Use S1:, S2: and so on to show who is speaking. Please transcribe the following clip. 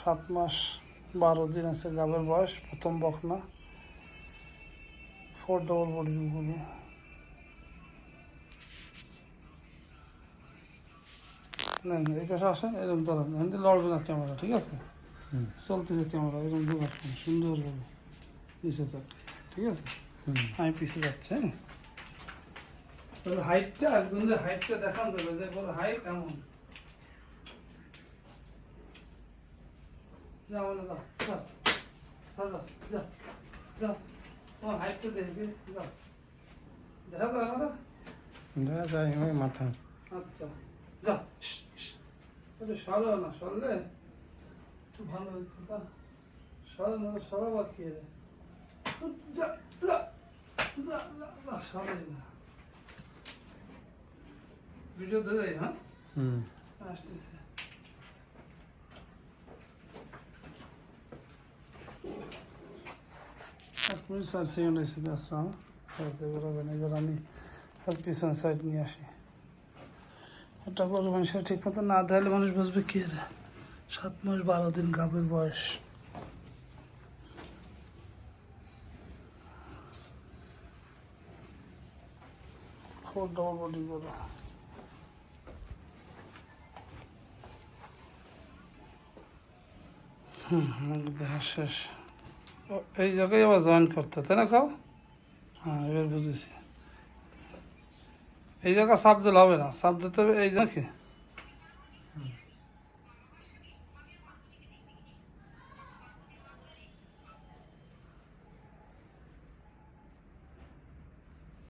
S1: 7 মাস 12 দিন আছে গাবের বয়স, প্রথম বকনা, 4 ডবল বডির গরু। না না, এই পাশে আসেন, এরকম ধরেন, এখান লড়বে না ক্যামেরা, ঠিক আছে? চলতেছে ক্যামেরা, এরকম দু রাখবেন সুন্দরভাবে নিচে থাকবে, ঠিক আছে? আমি পিছিয়ে যাচ্ছি, হ্যাঁ? তবে হাইটটা একদম, যে হাইটটা দেখান দেবে যে হাইট এমন। যা বলে যা যা যা যা যা, তোমার হাইটটা দেখবে, যা দেখা তো আমরা
S2: দেখা যায় ওই মাথা।
S1: আচ্ছা যা, সরো না, সরলে একটু ভালো হতো। তা সরো না, সরা বাকি রে, যা যা যা যা, সরে না। ভিডিও ধরে, হ্যাঁ আসতেছে। আপনি 4 সেকেন্ড এসে আসলাম, সাইড দিয়ে বেরোবেন। এবার আমি পিছন সাইড নিয়ে আসি। এটা গরু মানুষের ঠিক মতো না দেখালে মানুষ বুঝবে কি রে, 7 মাস 12 দিন গাভীর বয়স। খুব ডবল বডি গরু। দেখা শেষ। এই জায়গায় আবার জয়েন করতে, তাই না? খাও, হ্যাঁ এবার বুঝেছি। এই জায়গা চাপ দিলে হবে না, চাপ দিতে হবে এই নাকি।